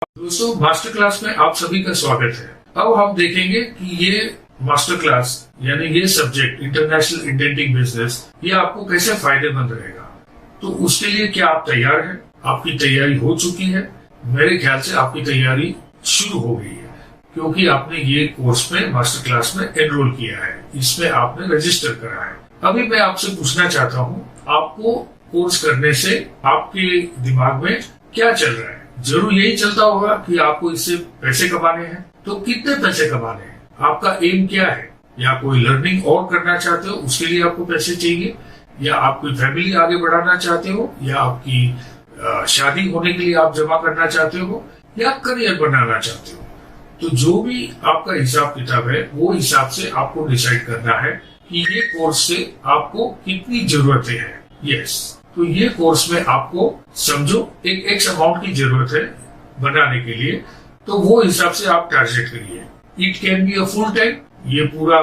दोस्तों, master class में आप सभी का स्वागत है। अब हम देखेंगे कि ये मास्टर क्लास यानी ये सब्जेक्ट इंटरनेशनल इंडेंटिंग बिजनेस ये आपको कैसे फायदेमंद रहेगा। तो उसके लिए क्या आप तैयार हैं? आपकी तैयारी हो चुकी है? मेरे ख्याल से आपकी तैयारी शुरू हो गई है, क्योंकि आपने ये कोर्स में मास्टर क्लास में एनरोल किया है, इसमें आपने रजिस्टर करा है। अभी मैं आपसे पूछना चाहता हूँ, आपको कोर्स करने से आपके दिमाग में क्या चल रहा है? जरूर यही चलता होगा कि आपको इससे पैसे कमाने हैं। तो कितने पैसे कमाने हैं? आपका एम क्या है? या कोई लर्निंग और करना चाहते हो, उसके लिए आपको पैसे चाहिए, या आप कोई फैमिली आगे बढ़ाना चाहते हो, या आपकी शादी होने के लिए आप जमा करना चाहते हो, या करियर बनाना चाहते हो। तो जो भी आपका हिसाब किताब है, वो हिसाब से आपको डिसाइड करना है कि ये कोर्स से आपको कितनी जरूरतें हैं। यस, तो ये कोर्स में आपको समझो एक एक्स अमाउंट की जरूरत है बनाने के लिए, तो वो हिसाब से आप टारगेट करिए। It can be a full time, ये पूरा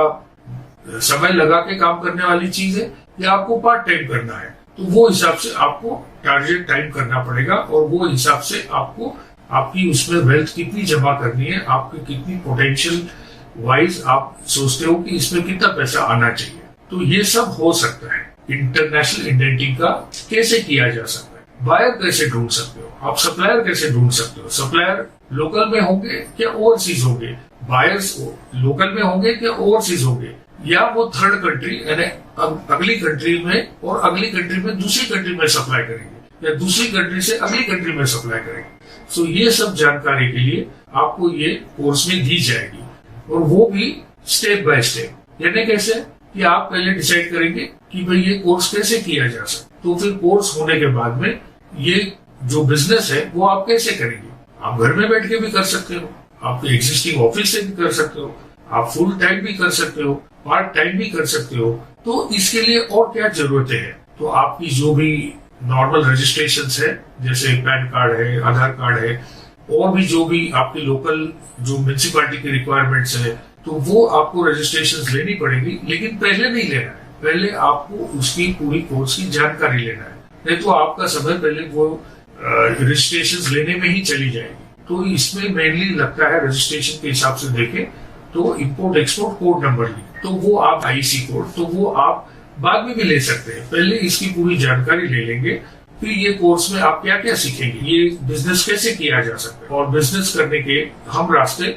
समय लगा के काम करने वाली चीज है, या आपको पार्ट टाइम करना है, तो वो हिसाब से आपको टारगेट टाइम करना पड़ेगा। और वो हिसाब से आपको आपकी उसमें वेल्थ कितनी जमा करनी है, आपकी कितनी पोटेंशियल वाइज आप सोचते हो कि इसमें कितना पैसा आना चाहिए। तो ये सब हो सकता है। इंटरनेशनल इंडेंटिंग का कैसे किया जा सकता है? बायर कैसे ढूंढ सकते हो? आप सप्लायर कैसे ढूंढ सकते हो? सप्लायर लोकल में होंगे क्या ओवरसीज होंगे? बायर्स लोकल में होंगे क्या ओवरसीज होंगे? या वो थर्ड कंट्री यानी अगली कंट्री में और अगली कंट्री में दूसरी कंट्री में सप्लाई करेंगे, या दूसरी कंट्री से अगली कंट्री में सप्लाई करेंगे। सो ये सब जानकारी के लिए आपको ये कोर्स में दी जाएगी, और वो भी स्टेप बाय स्टेप। यानी कैसे कि आप पहले डिसाइड करेंगे कि भाई ये कोर्स कैसे किया जा सकता, तो फिर कोर्स होने के बाद में ये जो बिजनेस है वो आप कैसे करेंगे। आप घर में बैठ के भी कर सकते हो, आप एग्जिस्टिंग ऑफिस से भी कर सकते हो, आप फुल टाइम भी कर सकते हो, पार्ट टाइम भी कर सकते हो। तो इसके लिए और क्या जरूरतें हैं? तो आपकी जो भी नॉर्मल रजिस्ट्रेशन है, जैसे पैन कार्ड है, आधार कार्ड है, और भी जो भी आपके लोकल जो म्यूनिसिपैलिटी की रिक्वायरमेंट्स है, तो वो आपको रजिस्ट्रेशन लेनी पड़ेगी। लेकिन पहले नहीं लेना है, पहले आपको उसकी पूरी कोर्स की जानकारी लेना है, नहीं तो आपका समय पहले वो रजिस्ट्रेशन लेने में ही चली जाएगी। तो इसमें मेनली लगता है रजिस्ट्रेशन के हिसाब से देखें तो इम्पोर्ट एक्सपोर्ट कोड नंबर ली, तो वो आप आईसी कोड, तो वो आप बाद में भी ले सकते हैं। पहले इसकी पूरी जानकारी ले लेंगे, फिर ये कोर्स में आप क्या क्या सीखेंगे, ये बिजनेस कैसे किया जा सकता है, और बिजनेस करने के हम रास्ते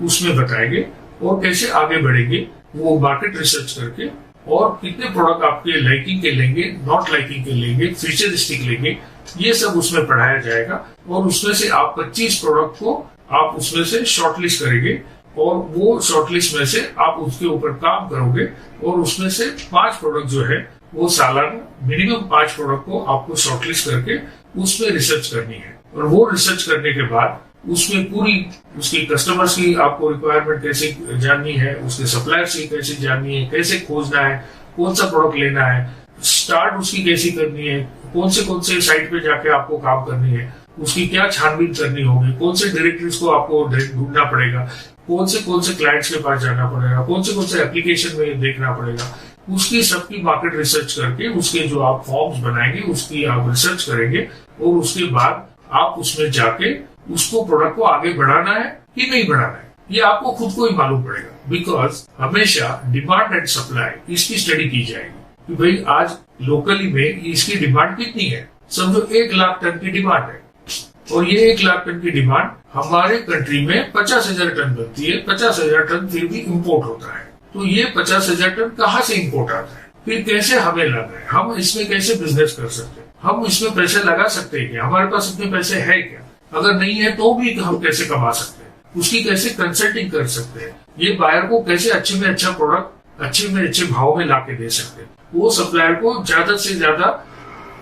उसमें बताएंगे, और कैसे आगे बढ़ेंगे वो मार्केट रिसर्च करके, और कितने प्रोडक्ट आपके लाइकिंग के लेंगे, नॉट लाइकिंग के लेंगे, फ्यूचरिस्टिक लेंगे, ये सब उसमें पढ़ाया जाएगा। और उसमें से आप 25 प्रोडक्ट को आप उसमें से शॉर्टलिस्ट करेंगे, और वो शॉर्टलिस्ट में से आप उसके ऊपर काम करोगे, और उसमें से 5 प्रोडक्ट जो है वो सालाना मिनिमम 5 प्रोडक्ट को आपको शॉर्टलिस्ट करके उसमें रिसर्च करनी है। और वो रिसर्च करने के बाद उसमें पूरी उसकी कस्टमर्स की आपको रिक्वायरमेंट कैसे जाननी है, उसके सप्लायर्स की कैसे जाननी है, कैसे खोजना है, कौन सा प्रोडक्ट लेना है, स्टार्ट उसकी कैसी करनी है, कौन से साइट पे जाके आपको काम करनी है, उसकी क्या छानबीन करनी होगी, कौन से डायरेक्टरीज को आपको ढूंढना पड़ेगा, कौन से क्लाइंट्स के पास जाना पड़ेगा, कौन से एप्लीकेशन में देखना पड़ेगा, उसकी सबकी मार्केट रिसर्च करके उसके जो आप फॉर्म्स बनाएंगे उसकी आप रिसर्च करेंगे, और उसके बाद आप उसमें जाके उसको प्रोडक्ट को आगे बढ़ाना है कि नहीं बढ़ाना है, ये आपको खुद को ही मालूम पड़ेगा। बिकॉज हमेशा डिमांड एंड सप्लाई इसकी स्टडी की जाएगी कि भाई आज लोकली में इसकी डिमांड कितनी है। समझो 1 लाख टन की डिमांड है, और ये 1 लाख टन की डिमांड हमारे कंट्री में 50,000 टन बनती है, 50,000 टन फिर भी इम्पोर्ट होता है। तो ये 50,000 टन कहाँ से इम्पोर्ट आता है, फिर कैसे हमें लाना है, हम इसमें कैसे बिजनेस कर सकते हैं, हम इसमें पैसे लगा सकते हैं क्या, हमारे पास इतने पैसे है क्या, अगर नहीं है तो भी हम कैसे कमा सकते हैं, उसकी कैसे कंसल्टिंग कर सकते हैं, ये बायर को कैसे अच्छे में अच्छा प्रोडक्ट अच्छे में अच्छे भाव में लाके दे सकते हैं, वो सप्लायर को ज्यादा से ज्यादा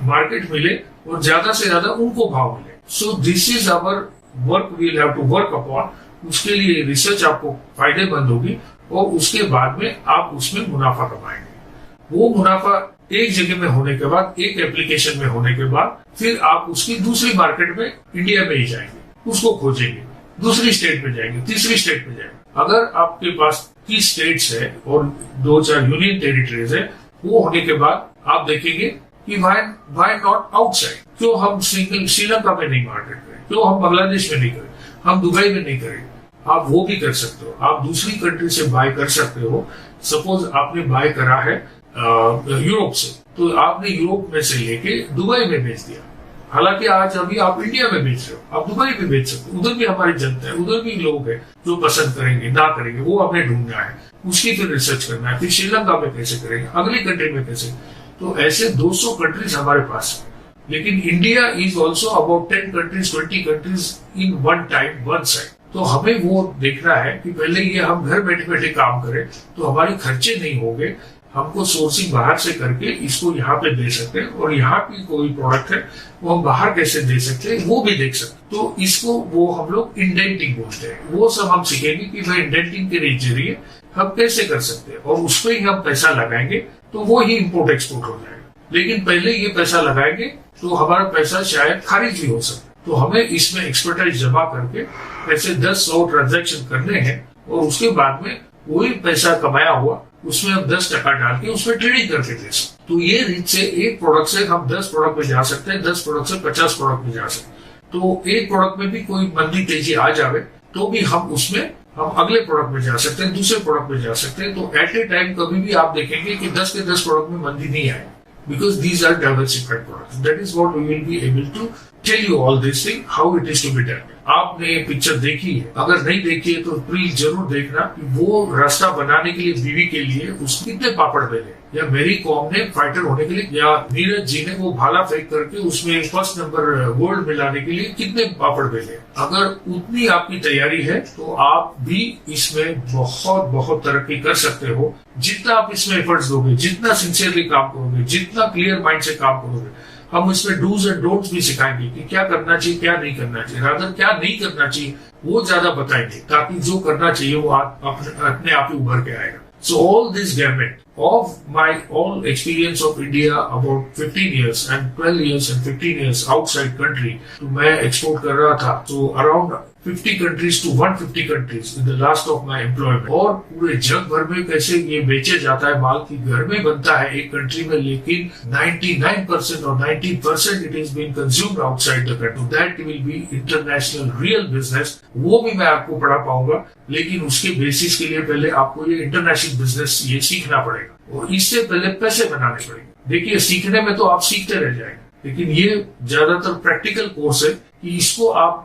मार्केट मिले और ज्यादा से ज्यादा उनको भाव मिले। So this is our work we have to work upon. उसके लिए रिसर्च आपको फायदेमंद होगी, और उसके बाद में आप उसमें मुनाफा कमाएंगे। वो मुनाफा एक जगह में होने के बाद, एक एप्लीकेशन में होने के बाद, फिर आप उसकी दूसरी मार्केट में इंडिया में ही जाएंगे, उसको खोजेंगे, दूसरी स्टेट में जाएंगे, तीसरी स्टेट में जाएंगे। अगर आपके पास 30 स्टेट्स है और 2-4 यूनियन टेरिटरीज है, वो होने के बाद आप देखेंगे कि व्हाई नॉट आउटसाइड, क्यों हम श्रीलंका में नहीं मार्केट करें, क्यों हम बांग्लादेश में नहीं करें, हम दुबई में नहीं करेंगे। आप वो भी कर सकते हो, आप दूसरी कंट्री से बाय कर सकते हो। सपोज आपने बाय करा है यूरोप से, तो आपने यूरोप में से लेके दुबई में बेच दिया। हालांकि आज अभी आप इंडिया में बेच रहे हो, आप दुबई में बेच सकते हो। उधर भी हमारी जनता है, उधर भी लोग हैं जो पसंद करेंगे ना करेंगे, वो आपने ढूंढना है, उसकी फिर रिसर्च करना है, फिर श्रीलंका में कैसे करेंगे, अगली कंट्री में कैसे। तो ऐसे 200 कंट्रीज हमारे पास है। लेकिन India is also about 10 countries 20 countries in one time one side. तो हमें वो देखना है कि पहले ये हम घर बैठे बैठे काम करें तो हमारे खर्चे नहीं होंगे। हमको सोर्सिंग बाहर से करके इसको यहाँ पे दे सकते हैं, और यहाँ की कोई प्रोडक्ट है वो हम बाहर कैसे दे सकते हैं वो भी देख सकते हैं। तो इसको वो हम लोग इंडेंटिंग बोलते हैं। वो सब हम सीखेंगे कि भाई इंडेंटिंग के जरिए हम कैसे कर सकते हैं, और उस पर ही हम पैसा लगाएंगे तो वो ही इम्पोर्ट एक्सपोर्ट हो जाएगा। लेकिन पहले ये पैसा लगाएंगे तो हमारा पैसा शायद खारिज भी हो सकता है। तो हमें इसमें एक्सपर्टाइज जमा करके ऐसे 10-100 ट्रांजैक्शन करने हैं, और उसके बाद में वही पैसा कमाया हुआ उसमें हम 10% डाल के उसमें ट्रेडिंग करके दे सकते। तो ये रीच से एक प्रोडक्ट से हम 10 प्रोडक्ट में जा सकते हैं, 10 प्रोडक्ट से 50 प्रोडक्ट में जा सकते हैं। तो एक प्रोडक्ट में भी कोई मंदी तेजी आ जावे तो भी हम उसमें हम अगले प्रोडक्ट में जा सकते हैं, दूसरे प्रोडक्ट में जा सकते हैं। तो एट ए टाइम कभी भी आप देखेंगे कि 10 के 10 प्रोडक्ट में मंदी नहीं आए, because these are diversified products. That is what we will be able to tell you all this thing, how it is to be done. आपने पिक्चर देखी है, अगर नहीं देखी है तो प्लीज जरूर देखना कि वो रास्ता बनाने के लिए बीवी के लिए उसने कितने पापड़ बेले, या मेरी कॉम ने फाइटर होने के लिए, या नीरज जी ने वो भाला फेंक करके उसमें फर्स्ट नंबर गोल्ड मिलाने के लिए कितने पापड़ बेले। अगर उतनी आपकी तैयारी है तो आप भी इसमें बहुत बहुत तरक्की कर सकते हो। जितना आप इसमें एफर्ट्स दोगे, जितना सिंसियरली काम करोगे, जितना क्लियर माइंड से काम करोगे, हम इसमें डूज एंड डोंट्स भी सिखाएंगे कि क्या करना चाहिए, क्या नहीं करना चाहिए, रादर क्या नहीं करना चाहिए वो ज्यादा बताएंगे, ताकि जो करना चाहिए वो अपने आप ही उभर के आएगा। So all this gamut of my all experience of India about 15 years and 12 years and 15 years outside country, तो मैं एक्सपोर्ट कर रहा था तो around 50 countries to 150 countries in the last of my employment, और पूरे जग भर में कैसे ये बेचे जाता है माल की घर में बनता है एक कंट्री में, लेकिन 99% और 90% it is being consumed outside the country. That will be international real business. वो भी मैं आपको पढ़ा पाऊंगा, लेकिन उसके बेसिस के लिए पहले आपको ये इंटरनेशनल बिजनेस ये सीखना पड़ेगा, और इससे पहले पैसे बनाने पड़ेंगे। देखिए सीखने में तो आप सीखते रह जाएंगे, लेकिन ये ज्यादातर प्रैक्टिकल कोर्स है कि इसको आप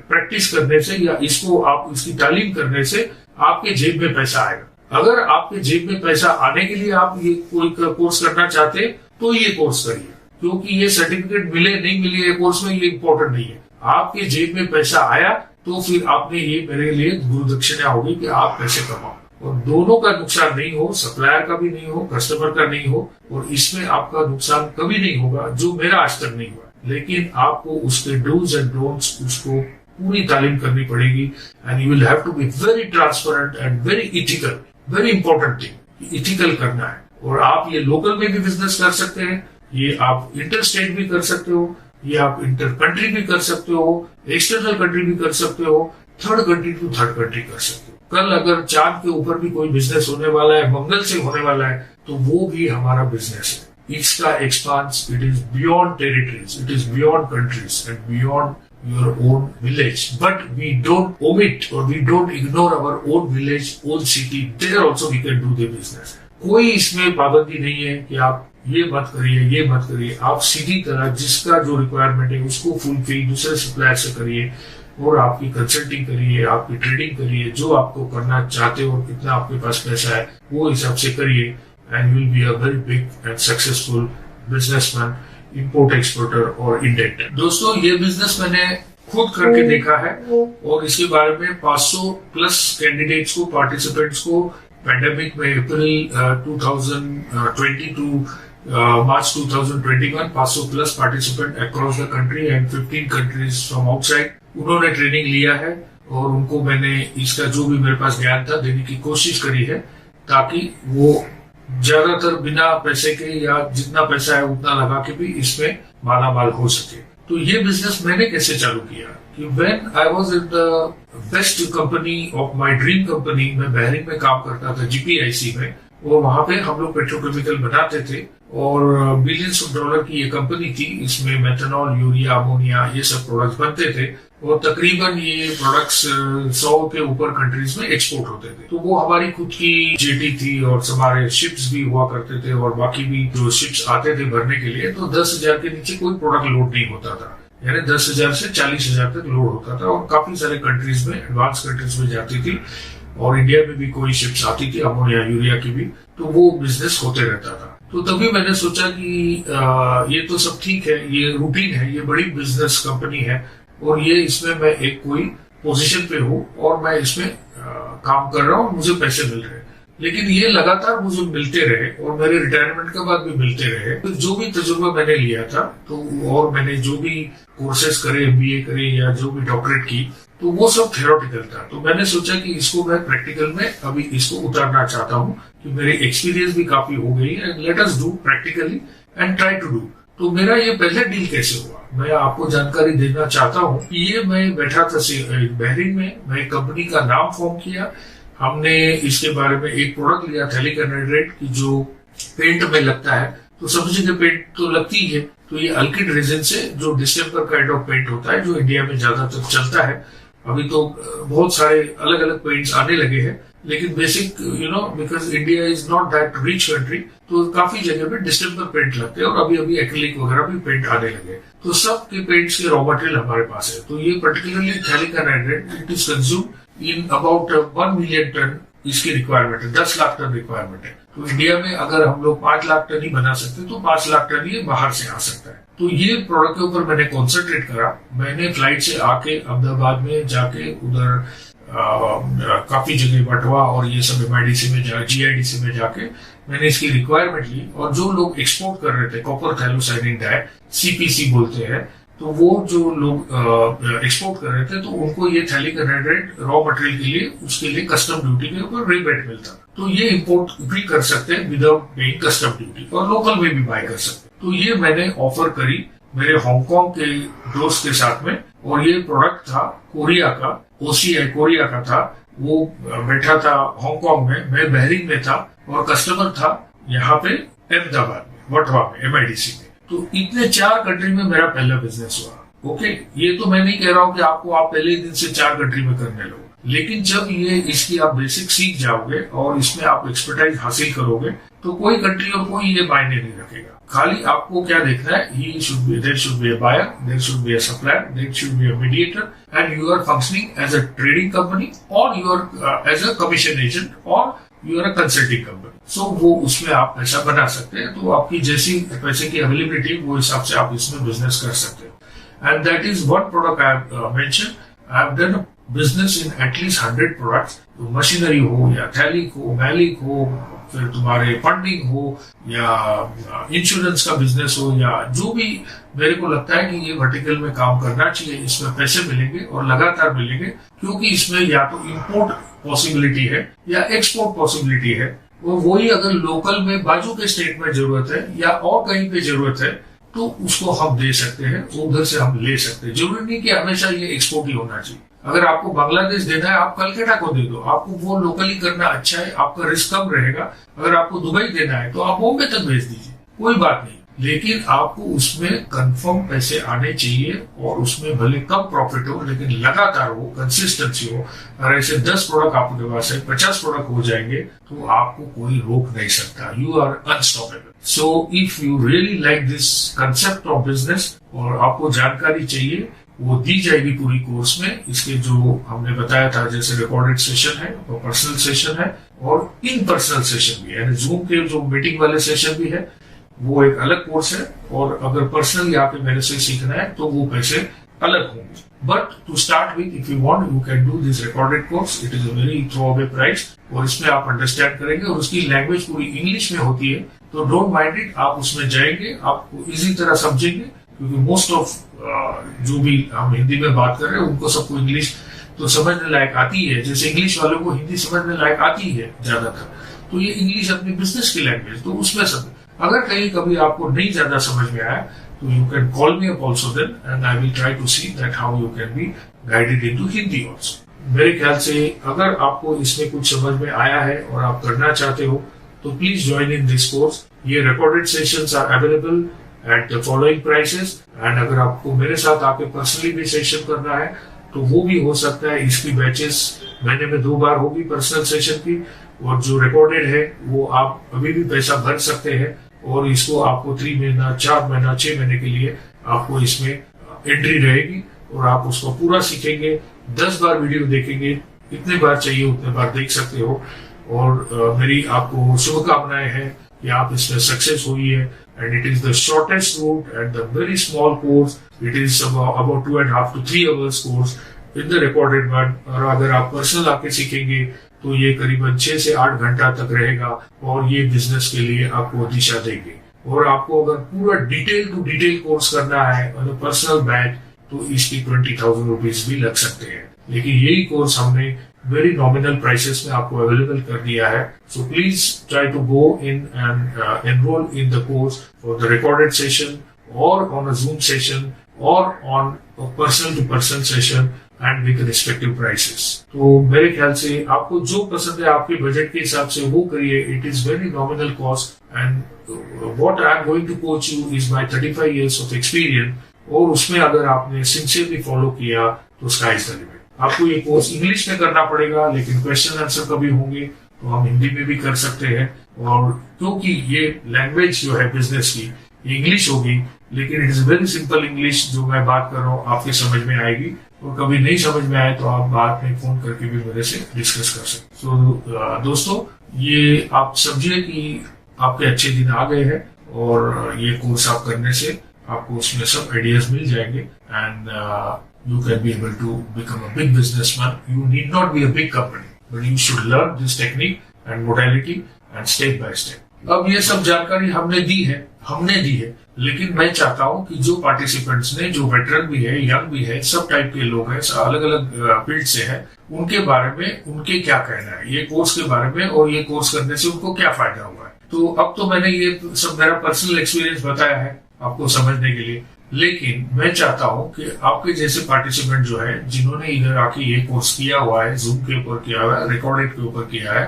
प्रैक्टिस करने से या इसको आप इसकी तालीम करने से आपके जेब में पैसा आएगा। अगर आपके जेब में पैसा आने के लिए आप ये कोई कोर्स करना चाहते हैं तो ये कोर्स करिए, क्योंकि ये सर्टिफिकेट मिले नहीं मिले ये कोर्स में ये इम्पोर्टेंट नहीं है। आपके जेब में पैसा आया तो फिर आपने ये मेरे लिए गुरु दक्षिणा होगी कि आप पैसे कमाओ, और दोनों का नुकसान नहीं हो, सप्लायर का भी नहीं हो, कस्टमर का नहीं हो, और इसमें आपका नुकसान कभी नहीं होगा जो मेरा आज तक नहीं हुआ। लेकिन आपको उसके डूज एंड डोंट्स उसको पूरी तालीम करनी पड़ेगी, and you will have to be very transparent and very ethical. Very important thing, ethical करना है। और आप ये लोकल में भी बिजनेस कर सकते हैं, ये आप इंटर स्टेट भी कर सकते हो, ये आप इंटर कंट्री भी कर सकते हो, एक्सटर्नल कंट्री भी कर सकते हो, third country to third country कर सकते हो। कल अगर चांद के ऊपर भी कोई बिजनेस होने वाला है, मंगल से होने वाला है, तो वो भी हमारा बिजनेस है। इसका expanse it is beyond territories, it is beyond countries and beyond your own village, but we don't omit or we don't ignore our own village, own city. There also we can do the business. कोई इसमें पाबंदी नहीं है कि आप ये मत करिए, ये मत करिए। आप सीधी तरह जिसका जो रिक्वायरमेंट है उसको फुलफिल दूसरे सप्लायर से करिए, और आपकी कंसल्टिंग करिए, आपकी ट्रेडिंग करिए, जो आपको करना चाहते हो, कितना आपके पास पैसा है वो हिसाब से करिए, and will be a very big and successful businessman, import exporter और इंडेंटर। दोस्तों ये बिजनेस मैंने खुद करके देखा है, और इसके बारे में 500 प्लस कैंडिडेट्स को, पार्टिसिपेंट्स को पैंडेमिक में April 2020 to March 2021 500 plus participant across the country and 15 countries from outside, उन्होंने ट्रेनिंग लिया है, और उनको मैंने इसका जो भी मेरे पास ज्ञान था देने की कोशिश करी है, ताकि वो ज्यादातर बिना पैसे के या जितना पैसा है उतना लगा के भी इसमें मालामाल हो सके। तो ये बिजनेस मैंने कैसे चालू किया कि when I was in the best company of my dream company, मैं बहरीन में काम करता था GPIC में, और वहां पे हम लोग पेट्रोकेमिकल बनाते थे, और बिलियंस ऑफ डॉलर की ये कंपनी थी। इसमें मेथनॉल, यूरिया, अमोनिया ये सब प्रोडक्ट्स बनते थे, और तकरीबन ये प्रोडक्ट्स 100 के ऊपर कंट्रीज में एक्सपोर्ट होते थे। तो वो हमारी खुद की जेटी थी और हमारे शिप्स भी हुआ करते थे और बाकी भी जो शिप्स आते थे भरने के लिए, तो 10,000 के नीचे कोई प्रोडक्ट लोड नहीं होता था, यानी 10,000 से 40,000 तक लोड होता था और काफी सारे कंट्रीज में, एडवांस कंट्रीज में जाती थी और इंडिया में भी कोई शिप्स आती थी अमोनिया यूरिया की भी, तो वो बिजनेस होते रहता था। तो तभी मैंने सोचा कि ये तो सब ठीक है, ये रूटीन है, ये बड़ी बिजनेस कंपनी है और ये इसमें मैं एक कोई पोजीशन पे हूँ और मैं इसमें काम कर रहा हूँ, मुझे पैसे मिल रहे हैं, लेकिन ये लगातार मुझे मिलते रहे और मेरे रिटायरमेंट के बाद भी मिलते रहे। तो जो भी तजुर्बा मैंने लिया था तो और मैंने जो भी कोर्सेज करे, MBA करे या जो भी डॉक्टरेट की, तो वो सब थ्योरेटिकल था। तो मैंने सोचा कि इसको मैं प्रैक्टिकल में अभी इसको उतारना चाहता हूँ कि मेरी एक्सपीरियंस भी काफी हो गई है, let us do practically and try to do. तो मेरा ये पहला डील कैसे हुआ, मैं आपको जानकारी देना चाहता हूँ कि ये मैं बैठा था बहरीन में, मैं एक कंपनी का नाम फॉर्म किया, हमने इसके बारे में एक प्रोडक्ट लिया थैलिक एनहाइड्रेट की, जो पेंट में लगता है, तो समझिए कि पेंट तो लगती ही है, तो ये अल्किड रेजिन से जो डिस्टेम्पर काइंड ऑफ पेंट होता है जो इंडिया में ज्यादातर चलता है। अभी तो बहुत सारे अलग अलग पेंट्स आने लगे हैं, लेकिन basic because India is not that rich country, तो काफी जगह पे डिस्टेम्पर पेंट लगते हैं और अभी अभी एक्रिलिक वगैरह भी पेंट आने लगे, तो सब के पेंट्स के रॉ मटेरियल हमारे पास है। तो ये particularly phthalic anhydride it is consume in about 1 million ton, इसकी रिक्वायरमेंट है, 10 लाख टन रिक्वायरमेंट है। तो इंडिया में अगर हम लोग 5 लाख टन ही बना सकते तो 5 लाख टन ये बाहर से आ सकता है। तो ये प्रोडक्ट के ऊपर मैंने कॉन्सेंट्रेट करा। मैंने फ्लाइट से आके अहमदाबाद में जाके उधर काफी जगह बटवा और ये सब MIDC में GIDC में जाके मैंने इसकी रिक्वायरमेंट ली, और जो लोग एक्सपोर्ट कर रहे थे कॉपर थैलोसाइनिन डाई, CPC बोलते हैं, तो वो जो लोग एक्सपोर्ट कर रहे थे तो उनको ये थैलिक एनहाइड्रेट रॉ मटेरियल के लिए, उसके लिए कस्टम ड्यूटी के ऊपर रिबेट मिलता, तो ये इंपोर्ट भी कर सकते हैं विदाउट पेइंग कस्टम ड्यूटी, और लोकल में भी बाय कर सकते हैं। तो ये मैंने ऑफर करी मेरे हांगकांग के दोस्त के साथ में, और ये प्रोडक्ट था कोरिया का, OCI कोरिया का था, वो बैठा था हांगकांग में, मैं बहरीन में था और कस्टमर था यहाँ पे अहमदाबाद में, वटवा में, MIDC में। तो इतने 4 कंट्री में मेरा पहला बिजनेस हुआ। ओके, ये तो मैं नहीं कह रहा हूँ कि आपको आप पहले दिन से 4 कंट्री में करने लो, लेकिन जब ये इसकी आप बेसिक सीख जाओगे और इसमें आप एक्सपर्टाइज हासिल करोगे तो कोई कंट्री और कोई ये मायने नहीं रखेगा। खाली आपको क्या देखना है, there should be a buyer, there should be a supplier, there should be a mediator, and you are functioning as a trading company और you are as a commission agent और you are a consulting company. So वो उसमें आप पैसा बना सकते हैं, तो आपकी जैसी पैसे की अवेलेबिलिटी वो हिसाब से आप इसमें बिजनेस कर सकते हैं। And that is one product I have mention. I have done business in at least 100 products, तो मशीनरी हो या थैलिक हो, मैलिक हो, फिर तुम्हारे फंडिंग हो या इंश्योरेंस का बिजनेस हो, या जो भी मेरे को लगता है कि ये वर्टिकल में काम करना चाहिए, इसमें पैसे मिलेंगे और लगातार मिलेंगे, क्योंकि इसमें या तो इंपोर्ट पॉसिबिलिटी है या एक्सपोर्ट पॉसिबिलिटी है। वो वही अगर लोकल में बाजू के स्टेट में जरूरत है या और कहीं पे जरूरत है तो उसको हम दे सकते हैं, उधर से हम ले सकते हैं। जरूरी नहीं कि हमेशा ये एक्सपोर्ट ही होना चाहिए। अगर आपको बांग्लादेश देना है आप कलकत्ता को दे दो, आपको वो लोकली करना अच्छा है, आपका रिस्क कम रहेगा। अगर आपको दुबई देना है तो आप बॉम्बे तक भेज दीजिए, कोई बात नहीं, लेकिन आपको उसमें कंफर्म पैसे आने चाहिए और उसमें भले कम प्रॉफिट हो लेकिन लगातार हो, कंसिस्टेंसी हो। अगर ऐसे 10 प्रोडक्ट आपके पास है, 50 प्रोडक्ट हो जाएंगे तो आपको कोई रोक नहीं सकता, you are unstoppable. So if you really like this concept of business और आपको जानकारी चाहिए, वो दी जाएगी पूरी कोर्स में। इसके जो हमने बताया था, जैसे रिकॉर्डेड सेशन है, वो पर्सनल सेशन है और इन पर्सनल सेशन भी है, यानी जूम के जो मीटिंग वाले सेशन भी है, वो एक अलग कोर्स है। और अगर पर्सनली आके मेरे से सीखना है तो वो पैसे अलग होंगे। But to start with, if you want, you can do this recorded course, it is a very throw away price, और इसमें आप अंडरस्टैंड करेंगे और उसकी लैंग्वेज पूरी इंग्लिश में होती है, तो डोंट माइंड इट। आप उसमें जाएंगे, आपको इजी तरह समझेंगे, क्योंकि मोस्ट ऑफ जो भी हम हिंदी में बात कर रहे हैं उनको सबको इंग्लिश तो समझने लायक आती है, जैसे इंग्लिश वालों को हिंदी समझने लायक आती है ज्यादातर, तो ये इंग्लिश अपनी बिजनेस की लैंग्वेज, तो उसमें सब अगर कहीं कभी आपको नहीं ज्यादा समझ में आया तो you can call me up also then, and I will try to see that how you can be guided into Hindi also. मेरे ख्याल से अगर आपको इसमें कुछ समझ में आया है और आप करना चाहते हो तो please join in this course. ये recorded sessions are available at the following prices, and अगर आपको मेरे साथ आके पर्सनली भी सेशन करना है तो वो भी हो सकता है। इसकी बैचेस महीने में 2 बार होगी पर्सनल सेशन की, और जो रिकॉर्डेड है वो आप अभी भी पैसा भर सकते हैं, और इसको आपको 3 महीना, 4 महीना, 6 महीने के लिए आपको इसमें एंट्री रहेगी, और आप उसको पूरा सीखेंगे। 10 बार वीडियो देखेंगे, इतने बार चाहिए उतने बार देख सकते हो। और मेरी आपको शुभकामनाएं हैं कि आप इसमें सक्सेस हुई है। And it is the shortest route and the very small course. It is about 2.5 to 3 hours course in the recorded one. और अगर आप पर्सनल आके सीखेंगे तो ये करीबन 6 से 8 घंटा तक रहेगा, और ये बिजनेस के लिए आपको दिशा देंगे। और आपको अगर पूरा डिटेल टू डिटेल कोर्स करना है पर्सनल बैच, तो इसकी 20,000 रुपीज भी लग सकते हैं। लेकिन यही कोर्स हमने वेरी नॉमिनल प्राइसेस में आपको अवेलेबल कर दिया है। So please try to go in and enrol in the course for the recorded session, और ऑन अ जूम सेशन, और on person to person session and with respective prices. तो मेरे ख्याल से आपको जो पसंद है आपके बजट के हिसाब से वो करिए। It is very nominal cost, and what I am going to coach you is my 35 years of experience. और उसमें अगर आपने सिंसियरली फॉलो किया तो स्काई इज द लिमिट। आपको ये कोर्स इंग्लिश में करना पड़ेगा, लेकिन क्वेश्चन आंसर कभी होंगे तो हम हिंदी में भी कर सकते हैं। और क्योंकि ये लैंग्वेज जो है बिजनेस की, ये इंग्लिश होगी, लेकिन it is very simple English. जो मैं बात कर रहा हूँ आपके समझ में आएगी, और कभी नहीं समझ में आए तो आप बाद में फोन करके भी मेरे से डिस्कस कर सकते। सो दोस्तों, ये आप समझिए कि आपके अच्छे दिन आ गए हैं, और ये कोर्स आप करने से आपको उसमें सब आइडियाज मिल जाएंगे, and you can be able to become a big businessman. You need not be a big company, but you should learn this technique and modality and step by step. अब ये सब जानकारी हमने दी है, लेकिन मैं चाहता हूँ कि जो पार्टिसिपेंट्स ने, जो वेटरन भी है, यंग भी है, सब टाइप के लोग हैं, अलग अलग फील्ड से हैं, उनके बारे में उनके क्या कहना है ये कोर्स के बारे में, और ये कोर्स करने से उनको क्या फायदा हुआ है। तो अब तो मैंने ये सब मेरा पर्सनल एक्सपीरियंस बताया है आपको समझने के लिए, लेकिन मैं चाहता हूं कि आपके जैसे पार्टिसिपेंट जो है, जिन्होंने इधर आके ये कोर्स किया हुआ है, जूम के ऊपर किया हुआ है, रिकॉर्डेड के ऊपर किया है,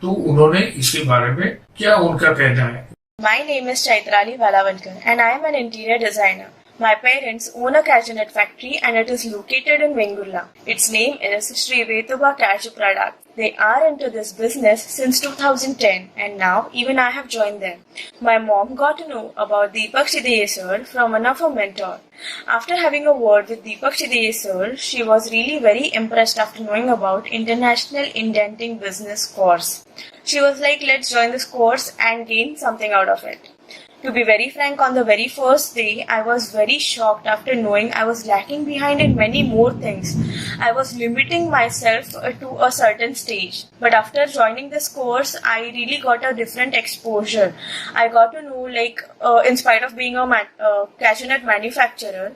तो उन्होंने इसके बारे में क्या उनका कहना है। My name is Chaitrali Valavankar and I am an interior designer. My parents own a cashew nut factory and it is located in Vengurla. Its name is Sri Vetuba Cashew Products. They are into this business since 2010 and now even I have joined them. My mom got to know about Deepak Shideye sir from one of her mentors. After having a word with Deepak Shideye sir, she was really very impressed after knowing about International Indenting Business course. She was like, let's join this course and gain something out of it. To be very frank, on the very first day, I was very shocked after knowing I was lacking behind in many more things. I was limiting myself to a certain stage. But after joining this course, I really got a different exposure. I got to know, in spite of being a cashew nut manufacturer,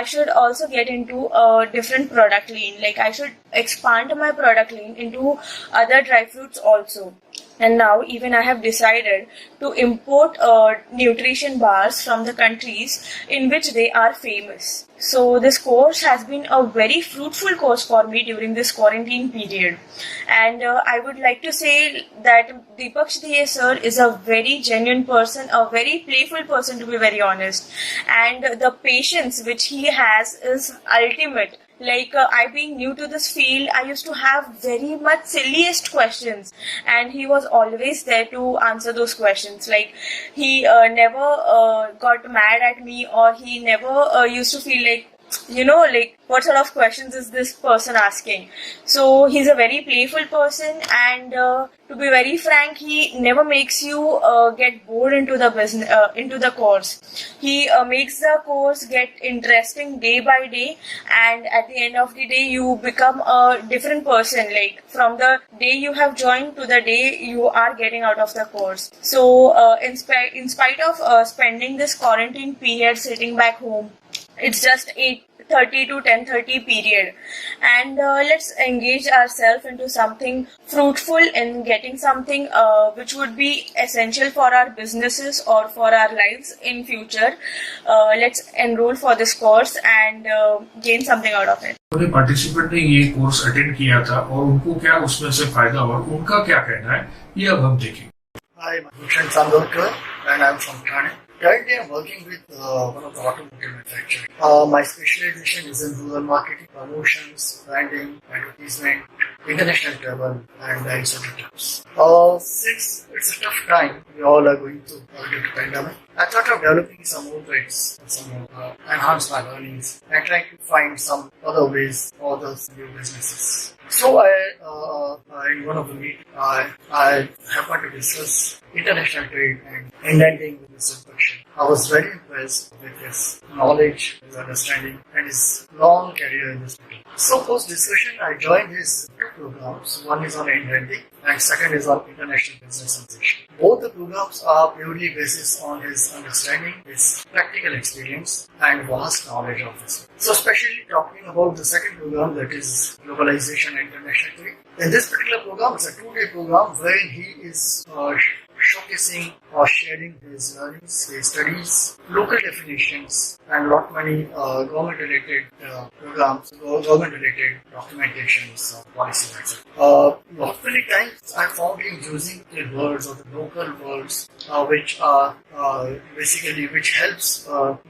I should also get into a different product line. I should expand my product line into other dry fruits also. And now even I have decided to import nutrition bars from the countries in which they are famous. So this course has been a very fruitful course for me during this quarantine period. And I would like to say that Deepak Shideye sir is a very genuine person, a very playful person to be very honest. And the patience which he has is ultimate. I being new to this field, I used to have very much silliest questions and he was always there to answer those questions. He never got mad at me, or he never used to feel what sort of questions is this person asking. So he's a very playful person, and to be very frank, he never makes you get bored into the business, into the course. He makes the course get interesting day by day, and at the end of the day you become a different person, from the day you have joined to the day you are getting out of the course. So in spite of spending this quarantine period sitting back home, it's just 8:30 to 10:30 period, and let's engage ourselves into something fruitful in getting something which would be essential for our businesses or for our lives in future. Let's enroll for this course and gain something out of it. उन्हें participant ने ये course attend किया था और उनको क्या उसमें से फायदा हुआ, उनका क्या कहना है, ये अब हम देखेंगे। Hi, I'm Bhushan Chandorkar and I'm from Thane. Currently, I'm working with one of the automotive manufacturers. My specialization is in rural marketing, promotions, branding, advertisement, international travel, and incentives. Since it's a tough time we all are going through due to pandemic, I thought of developing some more trades, some more enhance my learnings, and trying to find some other ways for those new businesses. So in one of the meetings, I happened to discuss international trade and indenting with Mr. Bakshi. I was very impressed with his knowledge, his understanding, and his long career in this field. So post discussion, I joined his two programs. One is on indenting, and second is on international business transition. Both the programs are purely basis on his understanding, his practical experience, and vast knowledge of this. So especially talking about the second program, that is globalization and international trade. In this particular program, it's a 2-day program wherein he is showcasing or sharing his learnings, his studies, local definitions, and lot many government-related programs, government-related documentations, policy, etc. Lot many times I found him using the words or the local words, which are basically which helps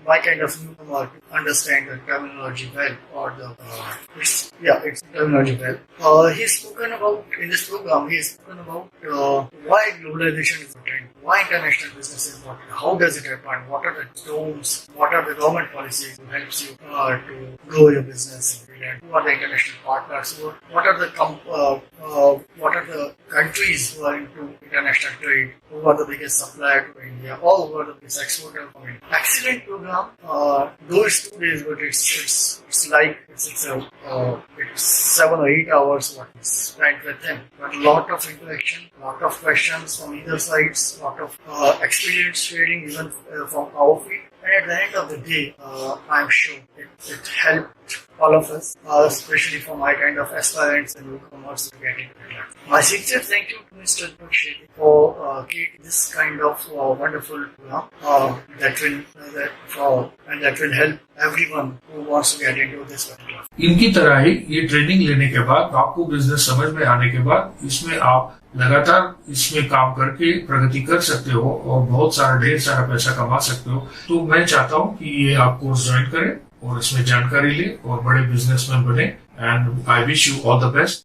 my kind of newcomer to understand the terminology well, or the it's terminology well. He's spoken about in this program. He's spoken about why globalization is important, why international business is important, how does it happen, what are the tools, what are the government policies that helps you to grow your business in India, who are the international partners, what are the countries who are into international trade, who are the biggest supplier to India, or who are the biggest exporter from India. Excellent program. Though it's 2 days, but it's like it's 7 or 8 hours what we spent with him. But a lot of interaction, lot of questions from either sides, lot of experience sharing even from our feet. And at the end of the day, I'm sure it helped all of us, especially for my kind of aspirants and newcomers to get into it. My sincere thank you to Mr. Bakshi for creating this kind of wonderful program that will help everyone who wants to get into this particular. इनकी तरह ही ये training लेने के बाद आपको business समझ में आने के बाद इसमें आप लगातार इसमें काम करके प्रगति कर सकते हो और बहुत सारा ढेर सारा पैसा कमा सकते हो। तो मैं चाहता हूँ कि ये आप कोर्स ज्वाइन करें और इसमें जानकारी ले और बड़े बिजनेसमैन बने। And I wish you all the best.